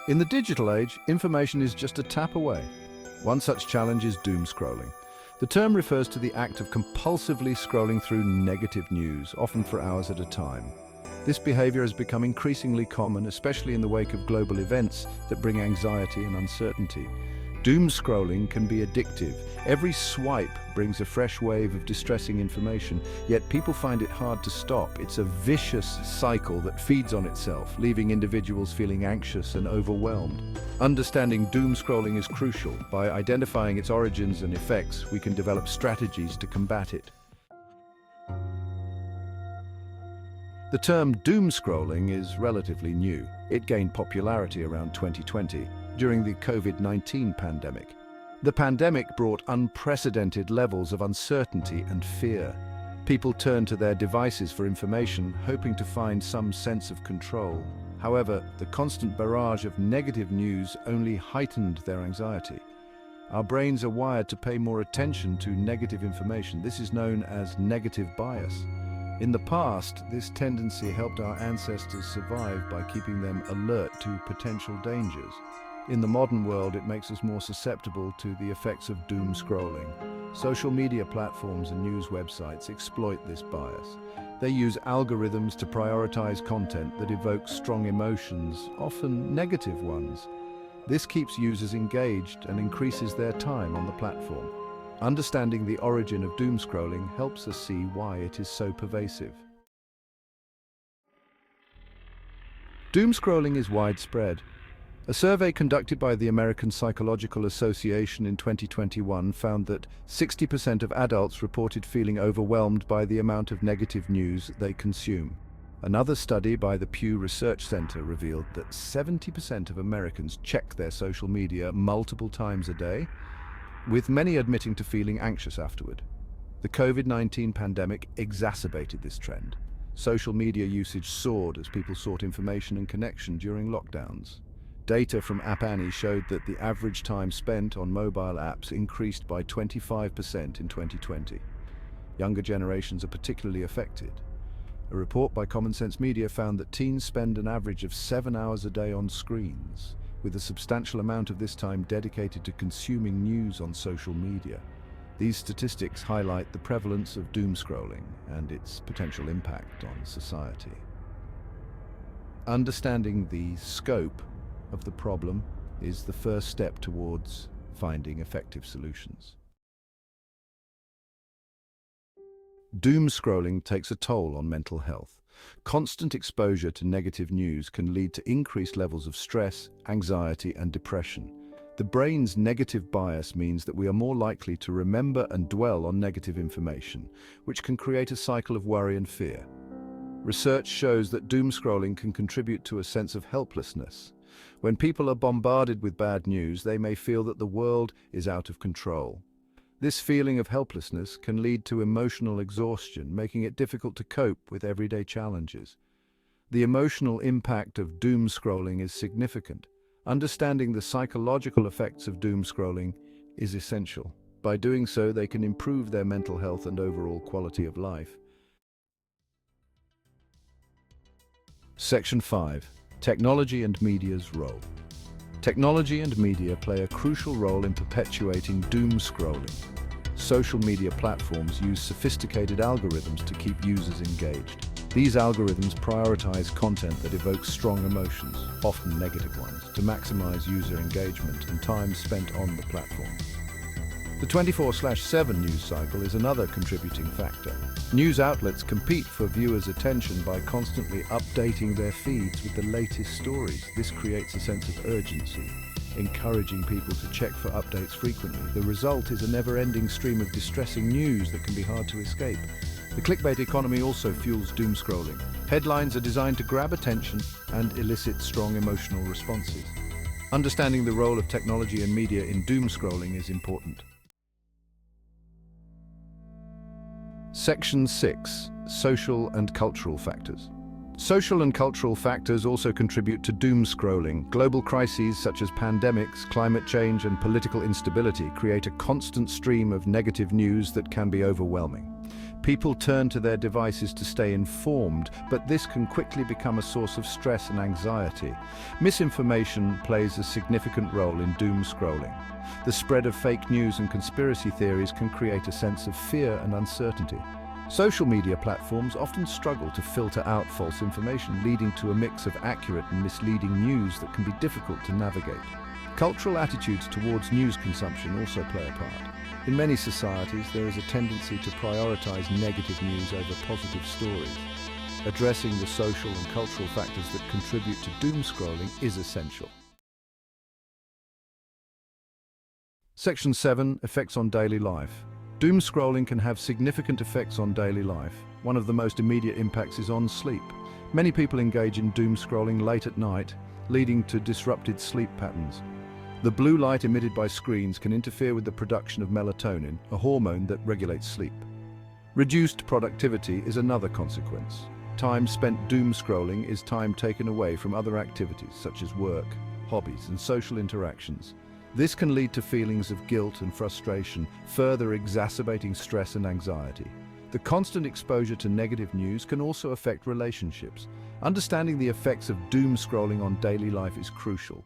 In the digital age, information is just a tap away. One such challenge is doom scrolling. The term refers to the act of compulsively scrolling through negative news, often for hours at a time. This behavior has become increasingly common, especially in the wake of global events that bring anxiety and uncertainty. Doom scrolling can be addictive. Every swipe brings a fresh wave of distressing information, yet people find it hard to stop. It's a vicious cycle that feeds on itself, leaving individuals feeling anxious and overwhelmed. Understanding doom scrolling is crucial. By identifying its origins and effects, we can develop strategies to combat it. The term doom scrolling is relatively new. It gained popularity around 2020 during the COVID-19 pandemic. The pandemic brought unprecedented levels of uncertainty and fear. People turned to their devices for information, hoping to find some sense of control. However, the constant barrage of negative news only heightened their anxiety. Our brains are wired to pay more attention to negative information. This is known as negative bias. In the past, this tendency helped our ancestors survive by keeping them alert to potential dangers. In the modern world, it makes us more susceptible to the effects of doom scrolling. Social media platforms and news websites exploit this bias. They use algorithms to prioritize content that evokes strong emotions, often negative ones. This keeps users engaged and increases their time on the platform. Understanding the origin of doom scrolling helps us see why it is so pervasive. Doom scrolling is widespread. A survey conducted by the American Psychological Association in 2021 found that 60% of adults reported feeling overwhelmed by the amount of negative news they consume. Another study by the Pew Research Center revealed that 70% of Americans check their social media multiple times a day, with many admitting to feeling anxious afterward. The COVID-19 pandemic exacerbated this trend. Social media usage soared as people sought information and connection during lockdowns. Data from App Annie showed that the average time spent on mobile apps increased by 25% in 2020. Younger generations are particularly affected. A report by Common Sense Media found that teens spend an average of 7 hours a day on screens, with a substantial amount of this time dedicated to consuming news on social media. These statistics highlight the prevalence of doom scrolling and its potential impact on society. Understanding the scope of the problem is the first step towards finding effective solutions. Doom scrolling takes a toll on mental health. Constant exposure to negative news can lead to increased levels of stress, anxiety, and depression. The brain's negative bias means that we are more likely to remember and dwell on negative information, which can create a cycle of worry and fear. Research shows that doom scrolling can contribute to a sense of helplessness. When people are bombarded with bad news, they may feel that the world is out of control. This feeling of helplessness can lead to emotional exhaustion, making it difficult to cope with everyday challenges. The emotional impact of doom scrolling is significant. Understanding the psychological effects of doom scrolling is essential. By doing so, they can improve their mental health and overall quality of life. Section 5. Technology and media's role. Technology and media play a crucial role in perpetuating doom scrolling. Social media platforms use sophisticated algorithms to keep users engaged. These algorithms prioritize content that evokes strong emotions, often negative ones, to maximize user engagement and time spent on the platform. The 24/7 news cycle is another contributing factor. News outlets compete for viewers' attention by constantly updating their feeds with the latest stories. This creates a sense of urgency, encouraging people to check for updates frequently. The result is a never-ending stream of distressing news that can be hard to escape. The clickbait economy also fuels doom scrolling. Headlines are designed to grab attention and elicit strong emotional responses. Understanding the role of technology and media in doom scrolling is important. Section 6. Social and cultural factors. Social and cultural factors also contribute to doom scrolling. Global crises such as pandemics, climate change, and political instability create a constant stream of negative news that can be overwhelming. People turn to their devices to stay informed, but this can quickly become a source of stress and anxiety. Misinformation plays a significant role in doom scrolling. The spread of fake news and conspiracy theories can create a sense of fear and uncertainty. Social media platforms often struggle to filter out false information, leading to a mix of accurate and misleading news that can be difficult to navigate. Cultural attitudes towards news consumption also play a part. In many societies, there is a tendency to prioritize negative news over positive stories. Addressing the social and cultural factors that contribute to doom scrolling is essential. Section 7. Effects on daily life. Doom scrolling can have significant effects on daily life. One of the most immediate impacts is on sleep. Many people engage in doom scrolling late at night, leading to disrupted sleep patterns. The blue light emitted by screens can interfere with the production of melatonin, a hormone that regulates sleep. Reduced productivity is another consequence. Time spent doom scrolling is time taken away from other activities such as work, hobbies, and social interactions. This can lead to feelings of guilt and frustration, further exacerbating stress and anxiety. The constant exposure to negative news can also affect relationships. Understanding the effects of doom scrolling on daily life is crucial.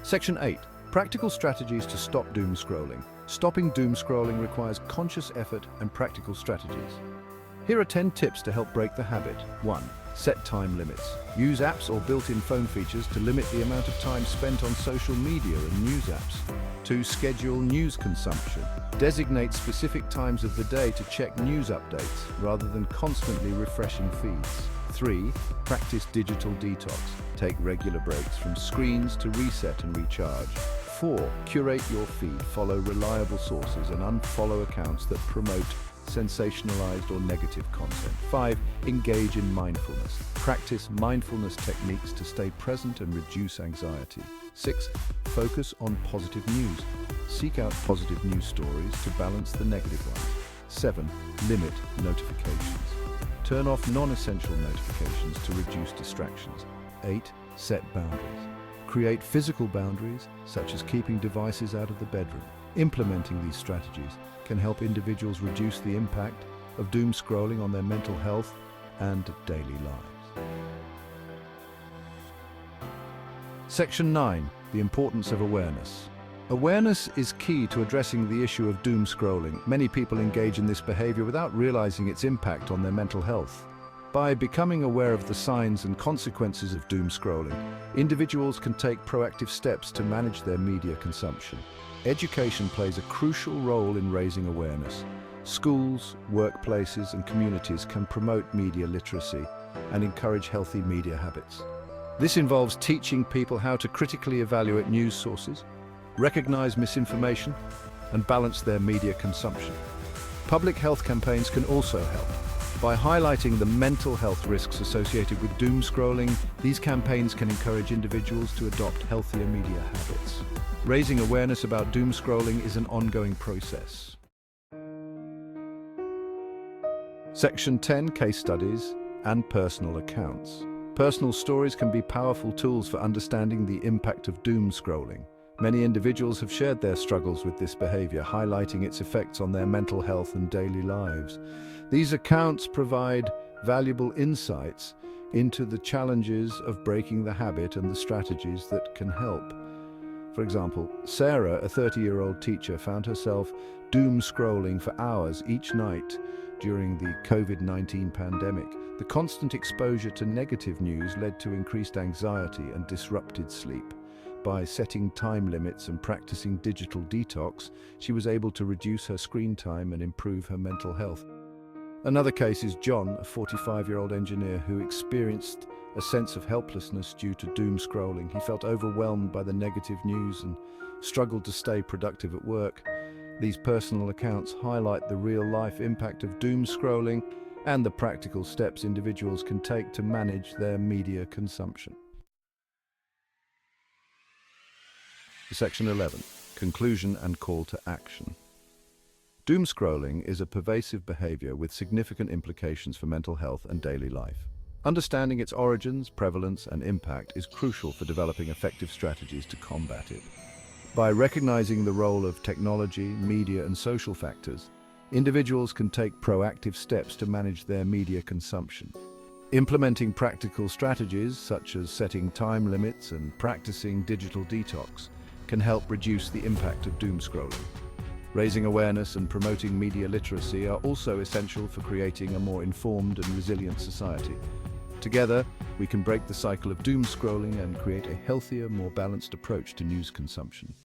Section 8. Practical strategies to stop doom scrolling. Stopping doom scrolling requires conscious effort and practical strategies. Here are 10 tips to help break the habit. 1. Set time limits. Use apps or built-in phone features to limit the amount of time spent on social media and news apps. 2. Schedule news consumption. Designate specific times of the day to check news updates rather than constantly refreshing feeds. 3. Practice digital detox. Take regular breaks from screens to reset and recharge. 4. Curate your feed. Follow reliable sources and unfollow accounts that promote sensationalized or negative content. 5. Engage in mindfulness. Practice mindfulness techniques to stay present and reduce anxiety. 6. Focus on positive news. Seek out positive news stories to balance the negative ones. 7. Limit notifications. Turn off non-essential notifications to reduce distractions. 8. Set boundaries. Create physical boundaries, such as keeping devices out of the bedroom. Implementing these strategies can help individuals reduce the impact of doom scrolling on their mental health and daily lives. Section 9. The importance of awareness. Awareness is key to addressing the issue of doom scrolling. Many people engage in this behavior without realizing its impact on their mental health. By becoming aware of the signs and consequences of doom scrolling, individuals can take proactive steps to manage their media consumption. Education plays a crucial role in raising awareness. Schools, workplaces, and communities can promote media literacy and encourage healthy media habits. This involves teaching people how to critically evaluate news sources, recognize misinformation, and balance their media consumption. Public health campaigns can also help. By highlighting the mental health risks associated with doom scrolling, these campaigns can encourage individuals to adopt healthier media habits. Raising awareness about doom scrolling is an ongoing process. Section 10. Case studies and personal accounts. Personal stories can be powerful tools for understanding the impact of doom scrolling. Many individuals have shared their struggles with this behavior, highlighting its effects on their mental health and daily lives. These accounts provide valuable insights into the challenges of breaking the habit and the strategies that can help. For example, Sarah, a 30-year-old teacher, found herself doom scrolling for hours each night during the COVID-19 pandemic. The constant exposure to negative news led to increased anxiety and disrupted sleep. By setting time limits and practicing digital detox, she was able to reduce her screen time and improve her mental health. Another case is John, a 45-year-old engineer who experienced a sense of helplessness due to doom scrolling. He felt overwhelmed by the negative news and struggled to stay productive at work. These personal accounts highlight the real-life impact of doom scrolling and the practical steps individuals can take to manage their media consumption. Section 11. Conclusion and call to action. Doom scrolling is a pervasive behavior with significant implications for mental health and daily life. Understanding its origins, prevalence, and impact is crucial for developing effective strategies to combat it. By recognizing the role of technology, media, and social factors, individuals can take proactive steps to manage their media consumption. Implementing practical strategies such as setting time limits and practicing digital detox can help reduce the impact of doom scrolling. Raising awareness and promoting media literacy are also essential for creating a more informed and resilient society. Together, we can break the cycle of doom scrolling and create a healthier, more balanced approach to news consumption.